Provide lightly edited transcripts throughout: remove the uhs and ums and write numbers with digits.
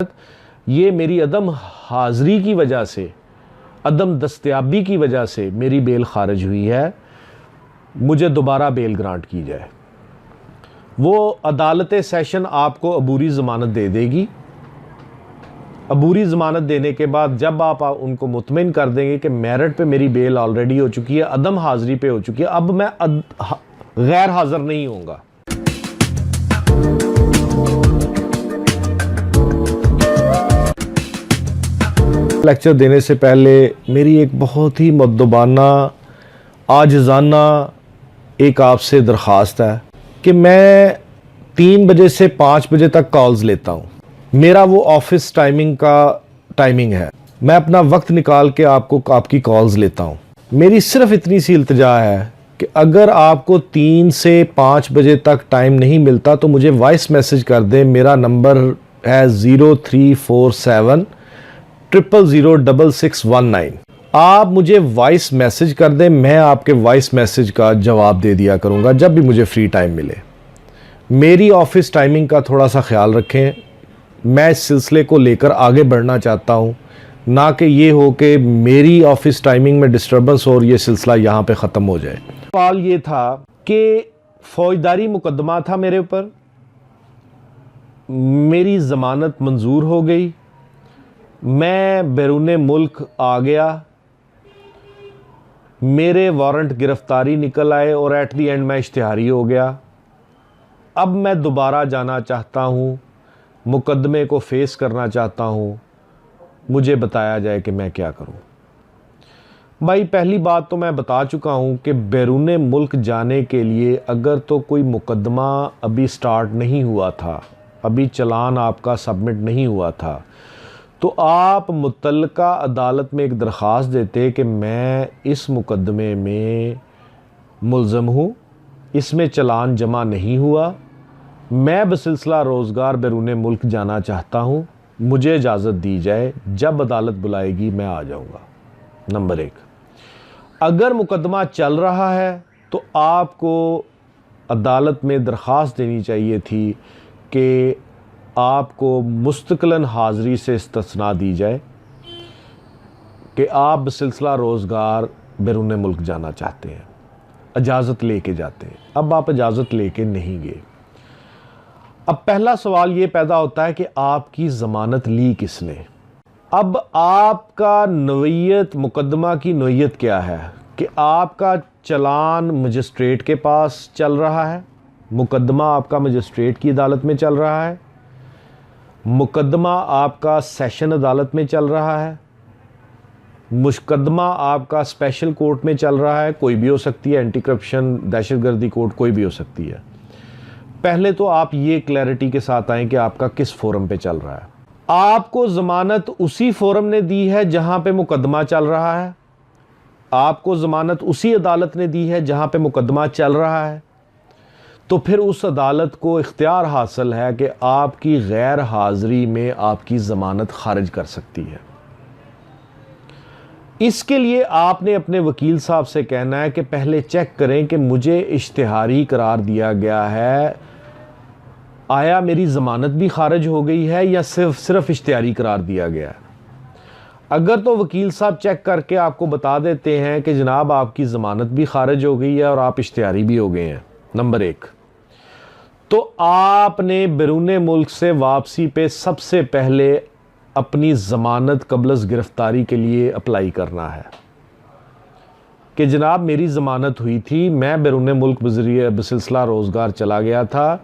ये मेरी अदम हाज़री की वजह से, अदम दस्तयाबी की वजह से मेरी बेल खारिज हुई है, मुझे दोबारा बेल ग्रांट की जाए। वो अदालत सेशन आपको अबूरी ज़मानत दे देगी। अबूरी ज़मानत देने के बाद जब आप उनको मुतमिन कर देंगे कि मेरिट पे मेरी बेल ऑलरेडी हो चुकी है, अदम हाज़री पे हो चुकी है, अब मैं गैर हाज़िर नहीं होऊंगा। लेक्चर देने से पहले मेरी एक बहुत ही मुद्दबाना आजिज़ाना एक आपसे दरख्वास्त है कि मैं 3 बजे से 5 बजे तक कॉल्स लेता हूँ। मेरा वो ऑफिस टाइमिंग का टाइमिंग है। मैं अपना वक्त निकाल के आपकी कॉल्स लेता हूँ। मेरी सिर्फ इतनी सी इल्तिजा है कि अगर आपको 3 से 5 बजे तक टाइम नहीं मिलता तो मुझे वॉइस मैसेज कर दें। मेरा नंबर है 0347 0006619। आप मुझे वॉइस मैसेज कर दें, मैं आपके वॉइस मैसेज का जवाब दे दिया करूँगा जब भी मुझे फ्री टाइम मिले। मेरी ऑफिस टाइमिंग का थोड़ा सा ख्याल रखें। मैं इस सिलसिले को लेकर आगे बढ़ना चाहता हूँ, ना कि ये हो कि मेरी ऑफिस टाइमिंग में डिस्टर्बेंस हो और ये सिलसिला यहाँ पे ख़त्म हो जाए। सवाल ये था कि फौजदारी मुकदमा था मेरे ऊपर, मेरी ज़मानत मंजूर हो गई, मैं बैरून मुल्क आ गया, मेरे वारंट गिरफ्तारी निकल आए और एट दी एंड मैं इश्तिहारी हो गया। अब मैं दोबारा जाना चाहता हूँ, मुकदमे को फेस करना चाहता हूँ, मुझे बताया जाए कि मैं क्या करूँ। भाई पहली बात तो मैं बता चुका हूँ कि बैरून मुल्क जाने के लिए अगर तो कोई मुकदमा अभी स्टार्ट नहीं हुआ था, अभी चलान आपका सबमिट नहीं हुआ था, तो आप मुतल्लका अदालत में एक दरख्वास्त देते कि मैं इस मुकदमे में मुल्ज़म हूँ, इसमें चलान जमा नहीं हुआ, मैं बसिलसिला रोज़गार बैरून मुल्क जाना चाहता हूँ, मुझे इजाज़त दी जाए, जब अदालत बुलाएगी मैं आ जाऊँगा। नंबर 1। अगर मुकदमा चल रहा है तो आपको अदालत में दरख्वास्त देनी चाहिए थी कि आपको मुस्तकिलन हाज़री से इस्तिस्ना दी जाए कि आप बसिलसिला रोज़गार बैरून मुल्क जाना चाहते हैं, इजाज़त लेके जाते हैं। अब आप इजाज़त लेके नहीं गए। अब पहला सवाल ये पैदा होता है कि आपकी ज़मानत ली किसने। अब आपका नौइयत, मुकदमा की नौइयत क्या है कि आपका चलान मजिस्ट्रेट के पास चल रहा है, मुकदमा आपका मजिस्ट्रेट की अदालत में चल रहा है, मुकदमा आपका सेशन अदालत में चल रहा है, मुकदमा आपका स्पेशल कोर्ट में चल रहा है, कोई भी हो सकती है, एंटी करप्शन दहशतगर्दी कोर्ट कोई भी हो सकती है। पहले तो आप ये क्लैरिटी के साथ आएँ कि आपका किस फोरम पे चल रहा है। आपको ज़मानत उसी फोरम ने दी है जहां पे मुकदमा चल रहा है, आपको ज़मानत उसी अदालत ने दी है जहां पे मुकदमा चल रहा है, तो फिर उस अदालत को इख्तियार हासिल है कि आपकी गैर हाज़री में आपकी ज़मानत खारिज कर सकती है। इसके लिए आपने अपने वकील साहब से कहना है कि पहले चेक करें कि मुझे इश्तिहारी करार दिया गया है, आया मेरी ज़मानत भी खारिज हो गई है या सिर्फ इश्तिहारी करार दिया गया है। अगर तो वकील साहब चेक करके आपको बता देते हैं कि जनाब आपकी ज़मानत भी खारिज हो गई है और आप इश्तिहारी भी हो गए हैं, नंबर 1, तो आपने बैरून मुल्क से वापसी पे सबसे पहले अपनी ज़मानत क़ब्ल गिरफ्तारी के लिए अप्लाई करना है कि जनाब मेरी ज़मानत हुई थी, मैं बैरून मुल्क बसिलसिला रोज़गार चला गया था,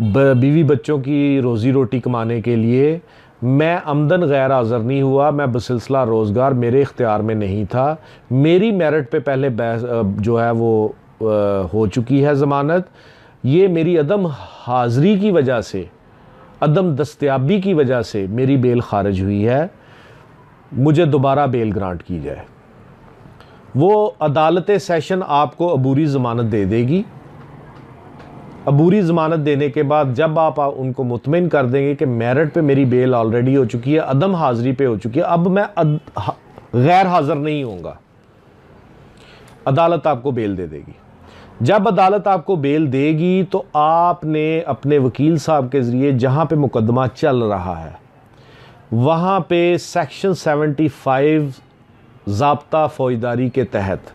बीवी बच्चों की रोज़ी रोटी कमाने के लिए, मैं आमदन गैर हाज़िर नहीं हुआ, मैं बसिलसिला रोज़गार मेरे इख्तियार में नहीं था, मेरी मेरिट पे पहले जो है वो हो चुकी है ज़मानत, ये मेरी अदम हाज़री की वजह से, अदम दस्तयाबी की वजह से मेरी बेल खारिज हुई है, मुझे दोबारा बेल ग्रांट की जाए। वो अदालत सेशन आपको अबूरी ज़मानत दे देगी। अबूरी ज़मानत देने के बाद जब आप उनको मुतमिन कर देंगे कि मेरिट पे मेरी बेल ऑलरेडी हो चुकी है, अदम हाज़री पे हो चुकी है, अब मैं गैर हाज़िर नहीं होऊंगा, अदालत आपको बेल दे देगी। जब अदालत आपको बेल देगी तो आपने अपने वकील साहब के ज़रिए जहाँ पे मुकदमा चल रहा है वहाँ पे सेक्शन 75 ज़ाब्ता फ़ौजदारी के तहत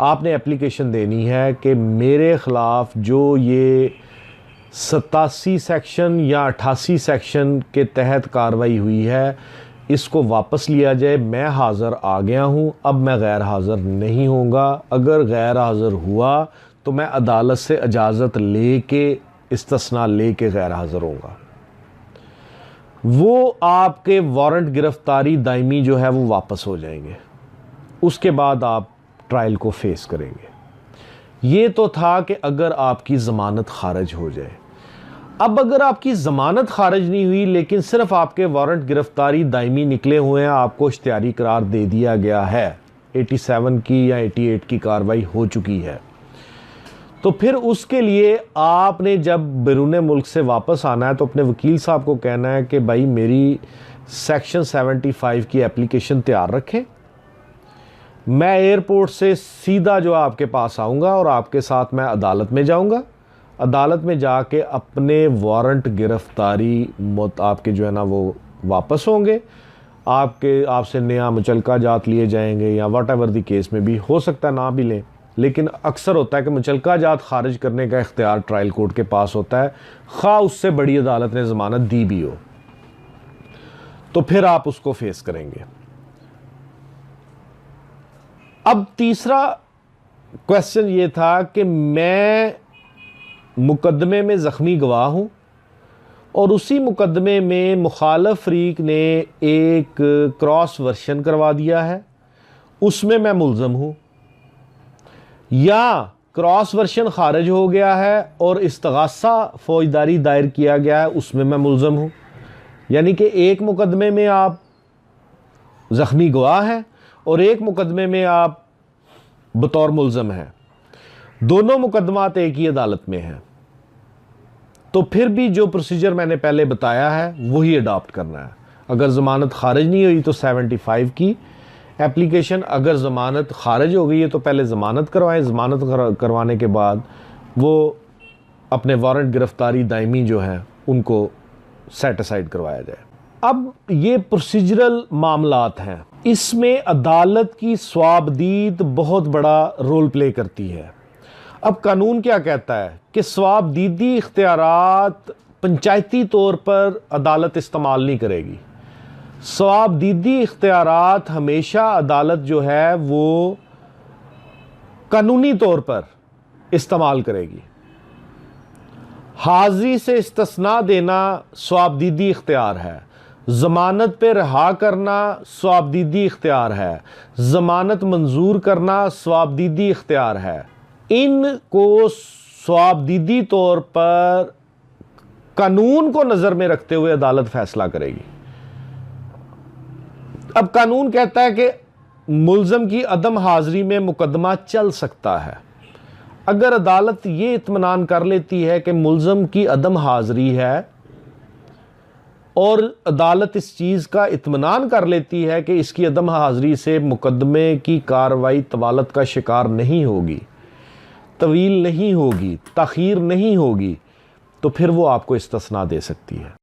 आपने एप्लीकेशन देनी है कि मेरे ख़िलाफ़ जो ये 87 सेक्शन या 88 सेक्शन के तहत कार्रवाई हुई है इसको वापस लिया जाए। मैं हाज़िर आ गया हूँ, अब मैं गैर हाज़िर नहीं होऊंगा। अगर गैर हाज़िर हुआ तो मैं अदालत से इजाज़त लेके इस्तिस्ना लेके गैर हाज़िर होऊंगा। वो आपके वारंट गिरफ्तारी दायमी जो है वो वापस हो जाएंगे। उसके बाद आप ट्रायल को फेस करेंगे। ये तो था कि अगर आपकी ज़मानत खारिज हो जाए। अब अगर आपकी ज़मानत खारिज नहीं हुई लेकिन सिर्फ आपके वारंट गिरफ्तारी दायमी निकले हुए हैं, आपको इख्तियारी करार दे दिया गया है, 87 की या 88 की कार्रवाई हो चुकी है, तो फिर उसके लिए आपने जब बैरून मुल्क से वापस आना है तो अपने वकील साहब को कहना है कि भाई मेरी सेक्शन 75 की एप्लीकेशन तैयार रखें। मैं एयरपोर्ट से सीधा जो आपके पास आऊँगा और आपके साथ मैं अदालत में जाऊँगा। अदालत में जाके अपने वारंट गिरफ्तारी आपके जो है ना वो वापस होंगे। आपसे नया मुचलका जात लिए जाएंगे या वट एवर दी केस में भी हो सकता है ना भी लें, लेकिन अक्सर होता है कि मुचलका जात खारिज करने का इख्तियार ट्रायल कोर्ट के पास होता है, खा उससे बड़ी अदालत ने ज़मानत दी भी हो, तो फिर आप उसको फेस करेंगे। अब तीसरा क्वेश्चन ये था कि मैं मुकदमे में ज़ख्मी गवाह हूँ और उसी मुकदमे में मुखालफ फरीक ने एक क्रॉस वर्शन करवा दिया है, उसमें मैं मुल्ज़म हूँ, या क्रॉस वर्शन खारिज हो गया है और इस्तगासा फ़ौजदारी दायर किया गया है, उसमें मैं मुल्ज़म हूँ। यानी कि एक मुकदमे में आप ज़ख्मी गवाह हैं और एक मुकदमे में आप बतौर मुल्ज़म हैं। दोनों मुकदमात एक ही अदालत में हैं, तो फिर भी जो प्रोसीजर मैंने पहले बताया है वही अडॉप्ट करना है। अगर ज़मानत खारिज नहीं हुई तो 75 की एप्लीकेशन, अगर ज़मानत खारिज हो गई है तो पहले ज़मानत करवाएं। ज़मानत करवाने के बाद वो अपने वारंट गिरफ्तारी दायमी जो हैं उनको सेट असाइड करवाया जाए। अब ये प्रोसीजरल मामलात हैं, इसमें अदालत की स्वाबदीद बहुत बड़ा रोल प्ले करती है। अब कानून क्या कहता है कि स्वाबदीदी इख्तियारात पंचायती तौर पर अदालत इस्तेमाल नहीं करेगी। स्वाबदीदी इख्तियारात हमेशा अदालत जो है वो कानूनी तौर पर इस्तेमाल करेगी। हाज़िरी से इस्तिस्ना देना स्वाबदीदी इख्तियार है, ज़मानत पे रहा करना स्वाबदीदी इख्तियार है, ज़मानत मंजूर करना स्वाबदीदी इख्तियार है। इनको स्वाबदीदी तौर पर कानून को नज़र में रखते हुए अदालत फैसला करेगी। अब कानून कहता है कि मुल्ज़म की अदम हाज़िरी में मुकदमा चल सकता है। अगर अदालत ये इत्मीनान कर लेती है कि मुल्ज़म की अदम हाज़िरी है और अदालत इस चीज़ का इत्मीनान कर लेती है कि इसकी अदम हाज़िरी से मुकदमे की कार्रवाई तवालत का शिकार नहीं होगी, तवील नहीं होगी, ताख़ीर नहीं होगी, तो फिर वो आपको इस्तिस्ना दे सकती है।